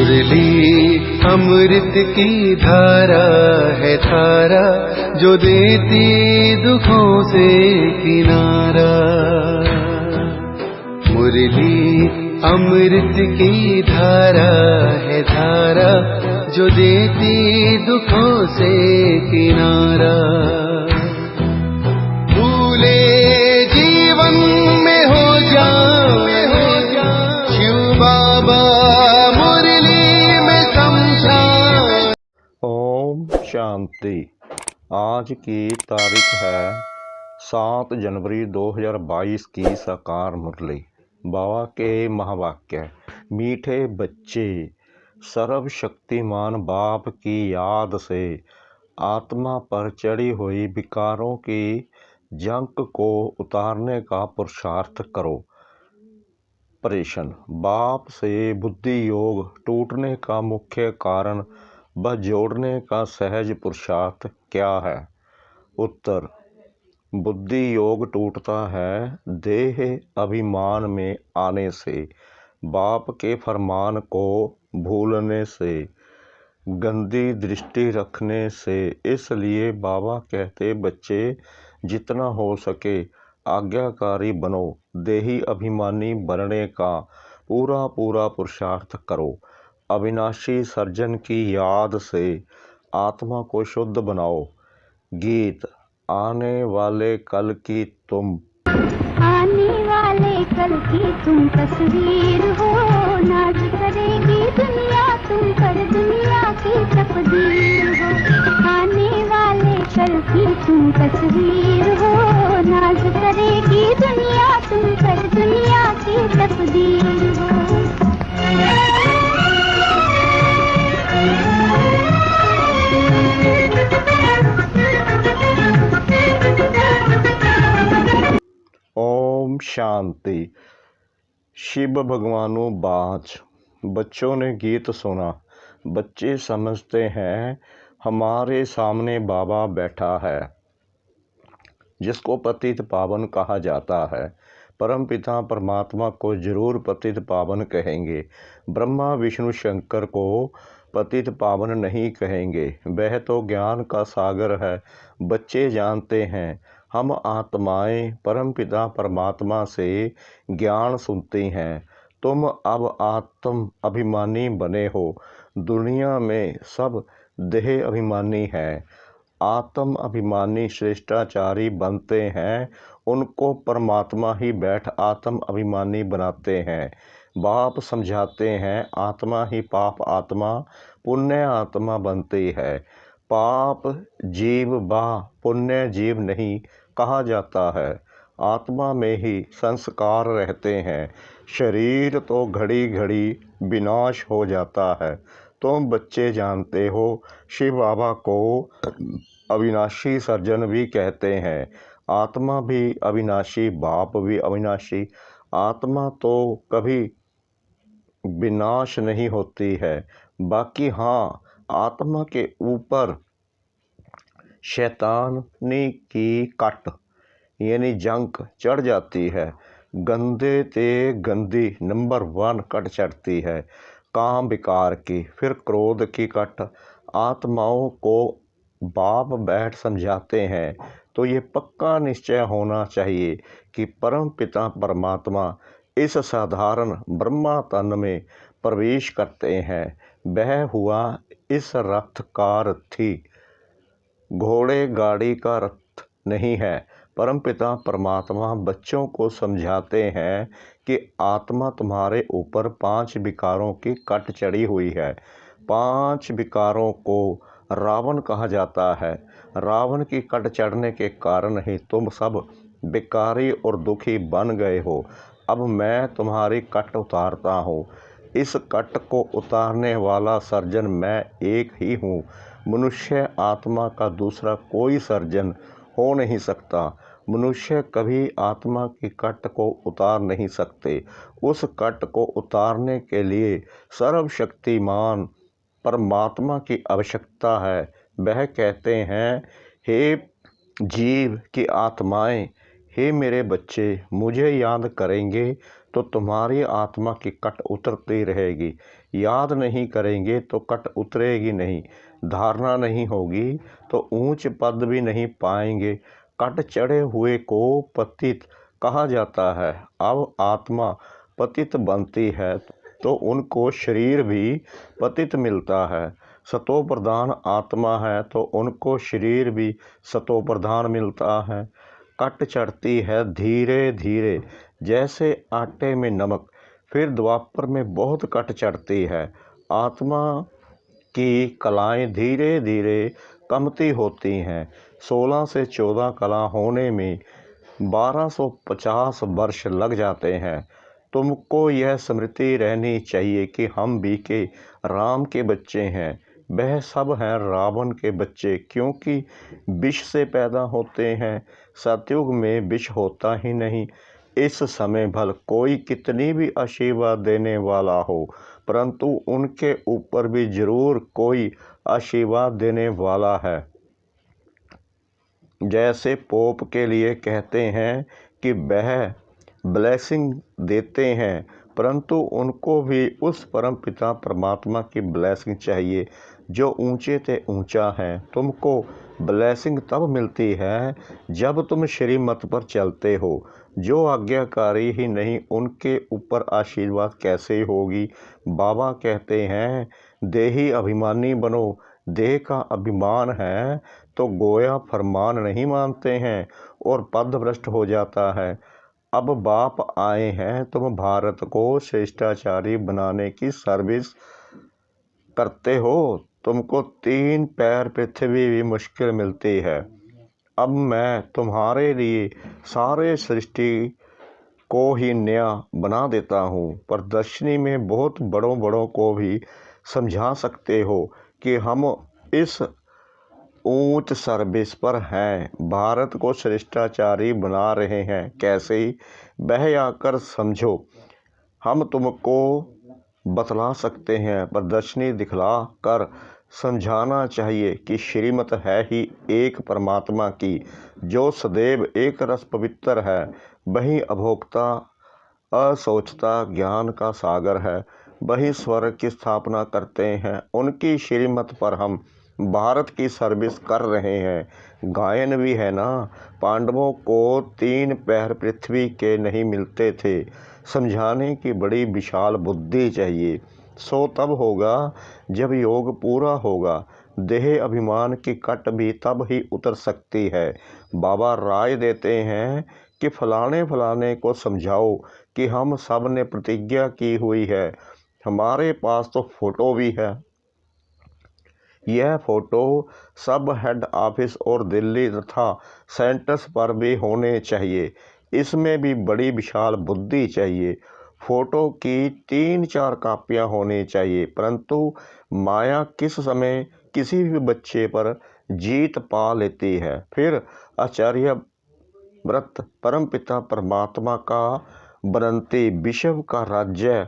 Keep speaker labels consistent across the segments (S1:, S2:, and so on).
S1: मुरली अमृत की धारा है धारा, जो देती दुखों से किनारा। मुरली अमृत की धारा है धारा, जो देती दुखों से किनारा। भूले जीवन में हो जाए शिव बाबा मुरली में समझाए।
S2: ओम शांति। आज की तारीख है 7 जनवरी 2022 की साकार मुरली। बाबा के महावाक्य। मीठे बच्चे, सर्वशक्तिमान बाप की याद से आत्मा पर चढ़ी हुई विकारों की जंक को उतारने का पुरुषार्थ करो। प्रश्न: बाप से बुद्धि योग टूटने का मुख्य कारण व जोड़ने का सहज पुरुषार्थ क्या है? उत्तर: बुद्धि योग टूटता है देह अभिमान में आने से, बाप के फरमान को भूलने से, गंदी दृष्टि रखने से। इसलिए बाबा कहते बच्चे जितना हो सके आज्ञाकारी बनो, देही अभिमानी बनने का पूरा पुरुषार्थ करो। अविनाशी सर्जन की याद से आत्मा को शुद्ध बनाओ। गीत। आने वाले कल की तुम
S3: तस्वीर हो, नाज करेगी दुनिया तुम पर, दुनिया की तकदीर हो। आने वाले कल की तुम तस्वीर हो, नाज करेगी दुनिया तुम पर, दुनिया की तकदीर हो।
S2: ओम शांति। शिव भगवानु बाच। बच्चों ने गीत सुना। बच्चे समझते हैं हमारे सामने बाबा बैठा है, जिसको पतित पावन कहा जाता है। परमपिता परमात्मा को जरूर पतित पावन कहेंगे। ब्रह्मा विष्णु शंकर को पतित पावन नहीं कहेंगे, वह तो ज्ञान का सागर है। बच्चे जानते हैं हम आत्माएं परमपिता परमात्मा से ज्ञान सुनती हैं। तुम अब आत्म अभिमानी बने हो। दुनिया में सब देह अभिमानी हैं। आत्म अभिमानी श्रेष्ठाचारी बनते हैं, उनको परमात्मा ही बैठ आत्म अभिमानी बनाते हैं। बाप समझाते हैं आत्मा ही पाप आत्मा पुण्य आत्मा बनती है। पाप जीव बा पुण्य जीव नहीं कहा जाता है। आत्मा में ही संस्कार रहते हैं। शरीर तो घड़ी घड़ी विनाश हो जाता है। तुम बच्चे जानते हो शिव बाबा को अविनाशी सर्जन भी कहते हैं। आत्मा भी अविनाशी, बाप भी अविनाशी। आत्मा तो कभी विनाश नहीं होती है। बाकी हाँ, आत्मा के ऊपर शैतानी की कट यानी जंक चढ़ जाती है। गंदे ते गंदी नंबर 1 कट चढ़ती है, काम विकार की। फिर क्रोध की कट। आत्माओं को बाप बैठ समझाते हैं तो ये पक्का निश्चय होना चाहिए कि परम पिता परमात्मा इस साधारण ब्रह्मा तन में प्रवेश करते हैं। वह हुआ इस रथ का रथी, घोड़े गाड़ी का रथ नहीं है। परमपिता परमात्मा बच्चों को समझाते हैं कि आत्मा तुम्हारे ऊपर 5 विकारों की कट चढ़ी हुई है। 5 विकारों को रावण कहा जाता है। रावण की कट चढ़ने के कारण ही तुम सब विकारी और दुखी बन गए हो। अब मैं तुम्हारी कट उतारता हूँ। इस कट को उतारने वाला सर्जन मैं एक ही हूँ। मनुष्य आत्मा का दूसरा कोई सर्जन हो नहीं सकता। मनुष्य कभी आत्मा की कट को उतार नहीं सकते। उस कट को उतारने के लिए सर्वशक्तिमान परमात्मा की आवश्यकता है। वह कहते हैं, हे जीव की आत्माएं, हे मेरे बच्चे, मुझे याद करेंगे तो तुम्हारी आत्मा की कट उतरती रहेगी। याद नहीं करेंगे तो कट उतरेगी नहीं। धारणा नहीं होगी तो ऊंच पद भी नहीं पाएंगे। कट चढ़े हुए को पतित कहा जाता है। अब आत्मा पतित बनती है तो उनको शरीर भी पतित मिलता है। सतो प्रधान आत्मा है तो उनको शरीर भी सतो प्रधान मिलता है। कट चढ़ती है धीरे धीरे जैसे आटे में नमक। फिर द्वापर में बहुत कट चढ़ती है। आत्मा की कलाएं धीरे धीरे कमती होती हैं। 16 से 14 कला होने में 1250 वर्ष लग जाते हैं। तुमको यह स्मृति रहनी चाहिए कि हम भी के राम के बच्चे हैं। वह सब हैं रावण के बच्चे, क्योंकि विष से पैदा होते हैं। सतयुग में विष होता ही नहीं। इस समय भल कोई कितनी भी आशीर्वाद देने वाला हो, परंतु उनके ऊपर भी जरूर कोई आशीर्वाद देने वाला है। जैसे पोप के लिए कहते हैं कि वह ब्लेसिंग देते हैं, परंतु उनको भी उस परम पिता परमात्मा की ब्लेसिंग चाहिए जो ऊंचे से ऊंचा है। तुमको ब्लेसिंग तब मिलती है जब तुम श्रीमत पर चलते हो। जो आज्ञाकारी ही नहीं, उनके ऊपर आशीर्वाद कैसे होगी। बाबा कहते हैं देही अभिमानी बनो। देह का अभिमान है तो गोया फरमान नहीं मानते हैं और पदभ्रष्ट हो जाता है। अब बाप आए हैं, तुम भारत को श्रेष्ठाचारी बनाने की सर्विस करते हो। तुमको 3 पैर पृथ्वी भी मुश्किल मिलती है। अब मैं तुम्हारे लिए सारे सृष्टि को ही नया बना देता हूँ। प्रदर्शनी में बहुत बड़ों बड़ों को भी समझा सकते हो कि हम इस ऊंच सर्विस पर हैं। भारत को श्रेष्ठाचारी बना रहे हैं। कैसे? बह आकर समझो। हम तुमको बतला सकते हैं। प्रदर्शनी दिखला कर समझाना चाहिए कि श्रीमत है ही एक परमात्मा की, जो सदैव एक रस पवित्र है। वही अभोक्ता असोचता ज्ञान का सागर है। वही स्वर्ग की स्थापना करते हैं। उनकी श्रीमत पर हम भारत की सर्विस कर रहे हैं। गायन भी है ना, पांडवों को 3 पैर पृथ्वी के नहीं मिलते थे। समझाने की बड़ी विशाल बुद्धि चाहिए। सो तब होगा जब योग पूरा होगा। देह अभिमान की कट भी तब ही उतर सकती है। बाबा राय देते हैं कि फलाने फलाने को समझाओ कि हम सब ने प्रतिज्ञा की हुई है। हमारे पास तो फोटो भी है। यह फोटो सब हेड ऑफिस और दिल्ली तथा सेंटर्स पर भी होने चाहिए। इसमें भी बड़ी विशाल बुद्धि चाहिए। फोटो की 3-4 कापियाँ होनी चाहिए, परंतु माया किस समय किसी भी बच्चे पर जीत पा लेती है। फिर आचार्य व्रत परमपिता परमात्मा का बनंती, विश्व का राज्य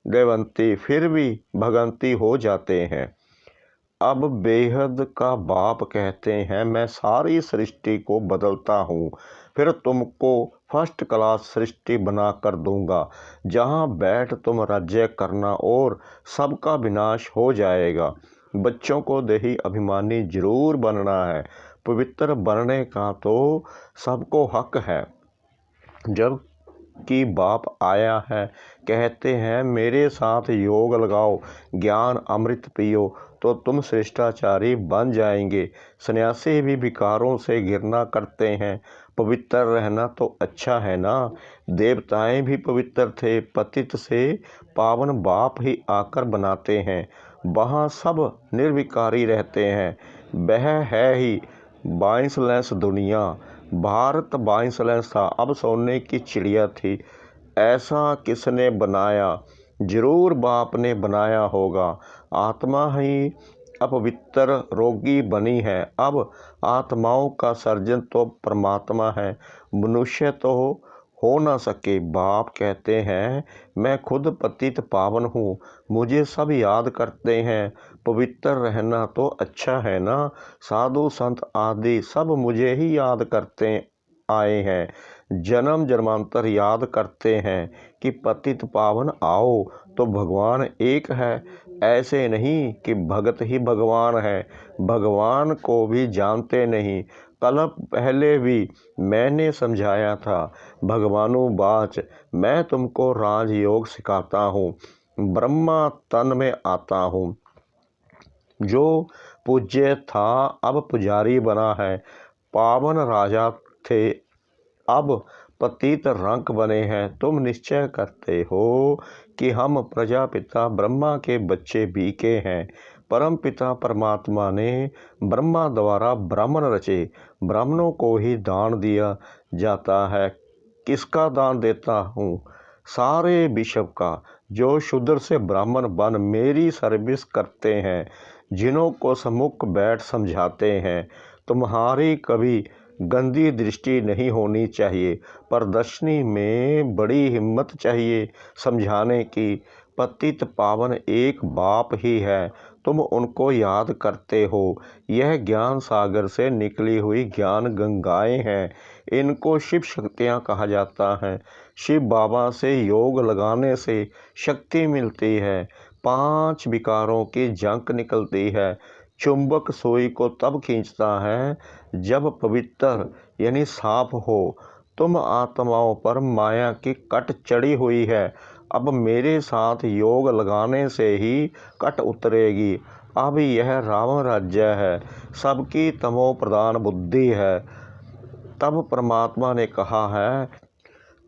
S2: देवंती, फिर भी भगंती हो जाते हैं। अब बेहद का बाप कहते हैं मैं सारी सृष्टि को बदलता हूँ, फिर तुमको फर्स्ट क्लास सृष्टि बना कर दूंगा, जहाँ बैठ तुम राज्य करना और सबका विनाश हो जाएगा। बच्चों को देही अभिमानी जरूर बनना है। पवित्र बनने का तो सबको हक है। जब कि बाप आया है, कहते हैं मेरे साथ योग लगाओ, ज्ञान अमृत पियो तो तुम श्रेष्ठाचारी बन जाएंगे। सन्यासी भी विकारों से घृणा करते हैं। पवित्र रहना तो अच्छा है ना। देवताएं भी पवित्र थे। पतित से पावन बाप ही आकर बनाते हैं। वहाँ सब निर्विकारी रहते हैं। वह है ही बाइंसलेस दुनिया। भारत बाइंसलेस था, अब सोने की चिड़िया थी। ऐसा किसने बनाया? जरूर बाप ने बनाया होगा। आत्मा ही अपवित्र रोगी बनी है। अब आत्माओं का सर्जन तो परमात्मा है, मनुष्य तो हो ना सके। बाप कहते हैं मैं खुद पतित पावन हूँ, मुझे सब याद करते हैं। पवित्र रहना तो अच्छा है ना। साधु संत आदि सब मुझे ही याद करते आए हैं। जन्म जन्मांतर याद करते हैं कि पतित पावन आओ तो भगवान एक है। ऐसे नहीं कि भगत ही भगवान है, भगवान को भी जानते नहीं। कल पहले भी मैंने समझाया था, भगवानु बाच मैं तुमको राजयोग सिखाता हूँ, ब्रह्मा तन में आता हूँ। जो पूज्य था अब पुजारी बना है, पावन राजा थे अब पतित रंक बने हैं। तुम निश्चय करते हो कि हम प्रजापिता ब्रह्मा के बच्चे बीके हैं। परम पिता परमात्मा ने ब्रह्मा द्वारा ब्राह्मण रचे, ब्राह्मणों को ही दान दिया जाता है। किसका दान देता हूँ? सारे विश्व का। जो शूद्र से ब्राह्मण बन मेरी सर्विस करते हैं, जिन्हों को सम्मुख बैठ समझाते हैं। तुम्हारी कभी गंदी दृष्टि नहीं होनी चाहिए। प्रदर्शनी में बड़ी हिम्मत चाहिए समझाने की। पतित पावन एक बाप ही है, तुम उनको याद करते हो। यह ज्ञान सागर से निकली हुई ज्ञान गंगाएं हैं। इनको शिव शक्तियाँ कहा जाता है। शिव बाबा से योग लगाने से शक्ति मिलती है। 5 विकारों की जंक निकलती है। चुंबक सुई को तब खींचता है जब पवित्र यानी साफ हो। तुम आत्माओं पर माया की कट चढ़ी हुई है। अब मेरे साथ योग लगाने से ही कट उतरेगी। अब यह रावण राज्य है, सबकी तमो प्रधान बुद्धि है। तब परमात्मा ने कहा है,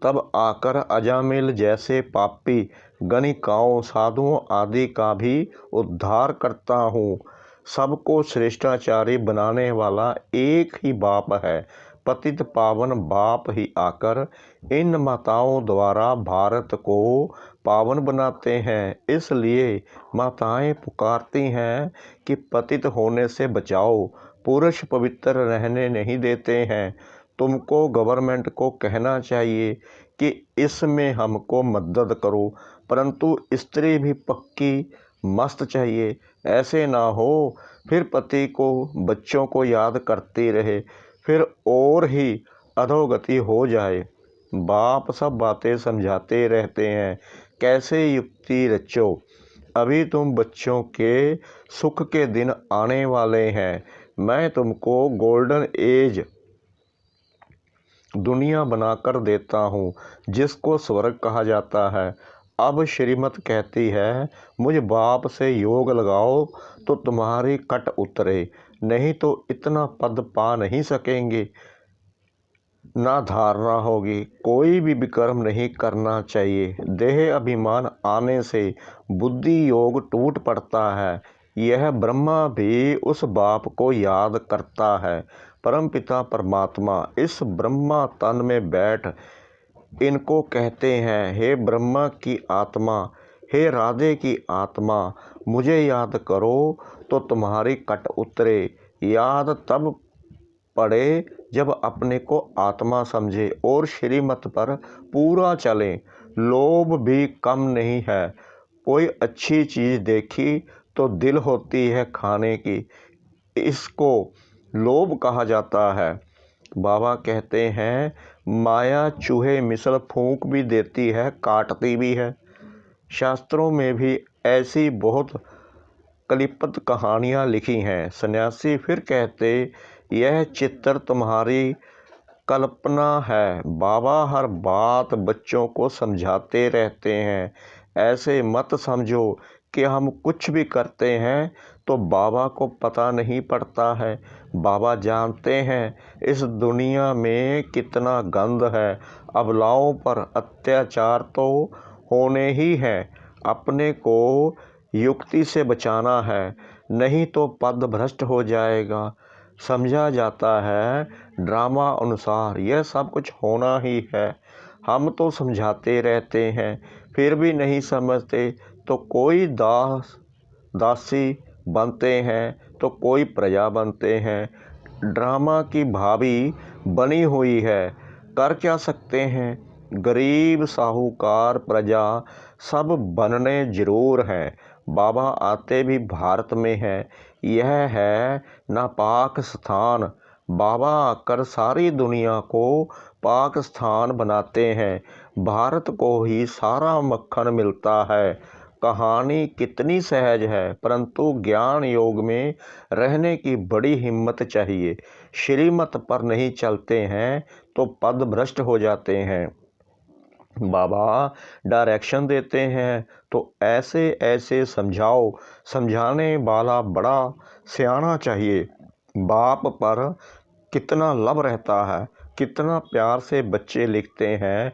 S2: तब आकर अजामिल जैसे पापी गणिकाओं साधुओं आदि का भी उद्धार करता हूँ। सबको श्रेष्ठाचारी बनाने वाला एक ही बाप है। पतित पावन बाप ही आकर इन माताओं द्वारा भारत को पावन बनाते हैं। इसलिए माताएं पुकारती हैं कि पतित होने से बचाओ। पुरुष पवित्र रहने नहीं देते हैं। तुमको गवर्नमेंट को कहना चाहिए कि इसमें हमको मदद करो, परंतु स्त्री भी पक्की मस्त चाहिए। ऐसे ना हो फिर पति को बच्चों को याद करती रहे, फिर और ही अधोगति हो जाए। बाप सब बातें समझाते रहते हैं, कैसे युक्ति रचो। अभी तुम बच्चों के सुख के दिन आने वाले हैं। मैं तुमको गोल्डन एज दुनिया बनाकर देता हूँ, जिसको स्वर्ग कहा जाता है। अब श्रीमत कहती है, मुझ बाप से योग लगाओ तो तुम्हारी कट उतरे, नहीं तो इतना पद पा नहीं सकेंगे, ना धारणा होगी। कोई भी विकर्म नहीं करना चाहिए। देह अभिमान आने से बुद्धि योग टूट पड़ता है। यह ब्रह्मा भी उस बाप को याद करता है। परमपिता परमात्मा इस ब्रह्मा तन में बैठ इनको कहते हैं, हे ब्रह्मा की आत्मा, हे राधे की आत्मा, मुझे याद करो तो तुम्हारी कट उतरे। याद तब पड़े जब अपने को आत्मा समझे और श्रीमत पर पूरा चले। लोभ भी कम नहीं है। कोई अच्छी चीज़ देखी तो दिल होती है खाने की, इसको लोभ कहा जाता है। बाबा कहते हैं, माया चूहे मिसल फूंक भी देती है, काटती भी है। शास्त्रों में भी ऐसी बहुत कल्पित कहानियाँ लिखी हैं। सन्यासी फिर कहते, यह चित्र तुम्हारी कल्पना है। बाबा हर बात बच्चों को समझाते रहते हैं। ऐसे मत समझो कि हम कुछ भी करते हैं तो बाबा को पता नहीं पड़ता है। बाबा जानते हैं इस दुनिया में कितना गंद है। अबलाओं पर अत्याचार तो होने ही हैं। अपने को युक्ति से बचाना है, नहीं तो पद भ्रष्ट हो जाएगा। समझा जाता है ड्रामा अनुसार यह सब कुछ होना ही है। हम तो समझाते रहते हैं, फिर भी नहीं समझते तो कोई दासी बनते हैं तो कोई प्रजा बनते हैं। ड्रामा की भाभी बनी हुई है, कर क्या सकते हैं। गरीब साहूकार प्रजा सब बनने जरूर हैं। बाबा आते भी भारत में हैं। यह है नापाक स्थान। बाबा आकर सारी दुनिया को पाकिस्तान बनाते हैं, भारत को ही सारा मक्खन मिलता है। कहानी कितनी सहज है, परंतु ज्ञान योग में रहने की बड़ी हिम्मत चाहिए। श्रीमत पर नहीं चलते हैं तो पद भ्रष्ट हो जाते हैं। बाबा डायरेक्शन देते हैं तो ऐसे ऐसे समझाओ, समझाने वाला बड़ा सियाना चाहिए। बाप पर कितना लब रहता है, कितना प्यार से बच्चे लिखते हैं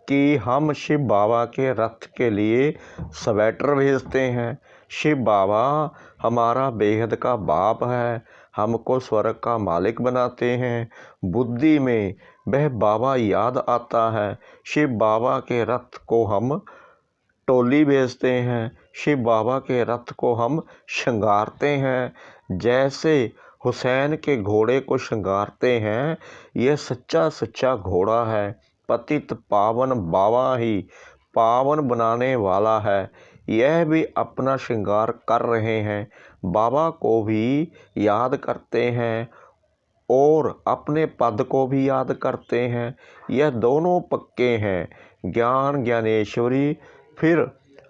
S2: कि हम शिव बाबा के रथ के लिए स्वेटर भेजते हैं। शिव बाबा हमारा बेहद का बाप है, हमको स्वर्ग का मालिक बनाते हैं। बुद्धि में वह बाबा याद आता है। शिव बाबा के रथ को हम टोली भेजते हैं, शिव बाबा के रथ को हम श्रृंगारते हैं। जैसे हुसैन के घोड़े को श्रृंगारते हैं, यह सच्चा सच्चा घोड़ा है। पतित पावन बाबा ही पावन बनाने वाला है। यह भी अपना श्रृंगार कर रहे हैं, बाबा को भी याद करते हैं और अपने पद को भी याद करते हैं। यह दोनों पक्के हैं। ज्ञान ज्ञानेश्वरी फिर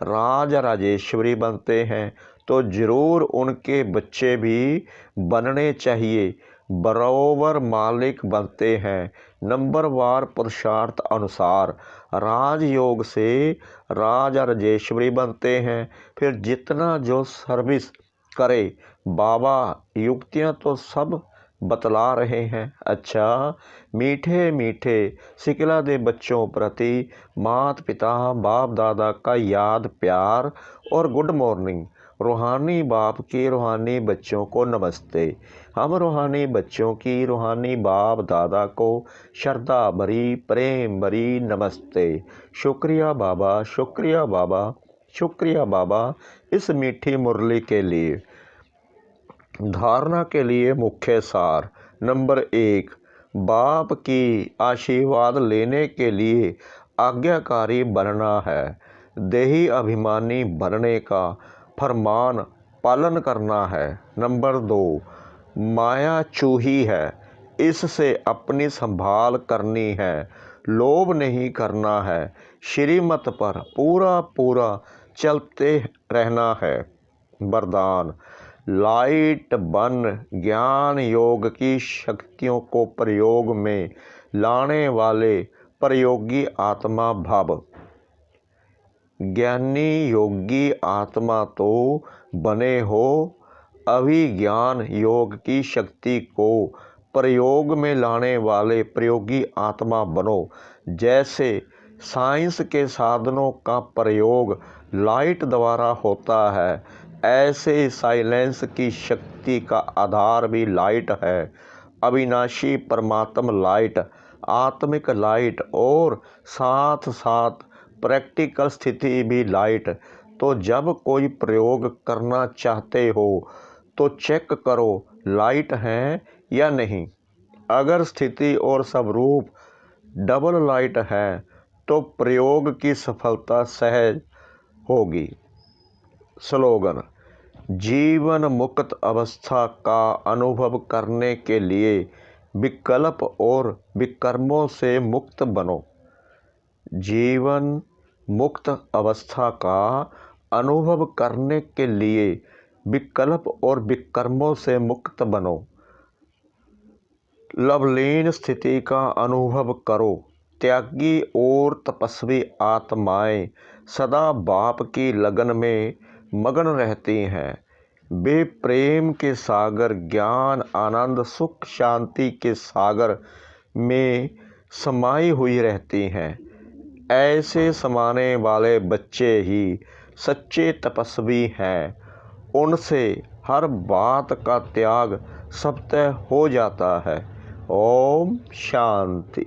S2: राज राजेश्वरी बनते हैं तो ज़रूर उनके बच्चे भी बनने चाहिए। बराबर मालिक बनते हैं। नंबरवार पुरुषार्थ अनुसार राजयोग से राज राजेश्वरी बनते हैं। फिर जितना जो सर्विस करे, बाबा युक्तियाँ तो सब बतला रहे हैं। अच्छा, मीठे मीठे सिकला दे बच्चों प्रति माता पिता बाप दादा का याद प्यार और गुड मॉर्निंग। रूहानी बाप के रूहानी बच्चों को नमस्ते। हम रूहानी बच्चों की रूहानी बाप दादा को श्रद्धा भरी प्रेम भरी नमस्ते। शुक्रिया बाबा, शुक्रिया बाबा, शुक्रिया बाबा इस मीठी मुरली के लिए। धारणा के लिए मुख्य सार। नंबर 1, बाप की आशीर्वाद लेने के लिए आज्ञाकारी बनना है। देही अभिमानी बनने का फरमान पालन करना है। नंबर 2, माया चूही है, इससे अपनी संभाल करनी है। लोभ नहीं करना है, श्रीमत पर पूरा पूरा चलते रहना है। वरदान, लाइट बन ज्ञान योग की शक्तियों को प्रयोग में लाने वाले प्रयोगी आत्मा भव। ज्ञानी योगी आत्मा तो बने हो, अभिज्ञान योग की शक्ति को प्रयोग में लाने वाले प्रयोगी आत्मा बनो। जैसे साइंस के साधनों का प्रयोग लाइट द्वारा होता है, ऐसे साइलेंस की शक्ति का आधार भी लाइट है। अविनाशी परमात्मा लाइट, आत्मिक लाइट और साथ साथ प्रैक्टिकल स्थिति भी लाइट। तो जब कोई प्रयोग करना चाहते हो तो चेक करो लाइट है या नहीं। अगर स्थिति और स्वरूप डबल लाइट है तो प्रयोग की सफलता सहज होगी। स्लोगन, जीवन मुक्त अवस्था का अनुभव करने के लिए विकल्प और विकर्मों से मुक्त बनो। जीवन मुक्त अवस्था का अनुभव करने के लिए विकल्प और विकर्मों से मुक्त बनो। लवलीन स्थिति का अनुभव करो। त्यागी और तपस्वी आत्माएं सदा बाप की लगन में मगन रहती हैं। वे प्रेम के सागर, ज्ञान, आनंद, सुख, शांति के सागर में समाई हुई रहती हैं। ऐसे समाने वाले बच्चे ही सच्चे तपस्वी हैं। उनसे हर बात का त्याग स्वतः हो जाता है। ओम शांति।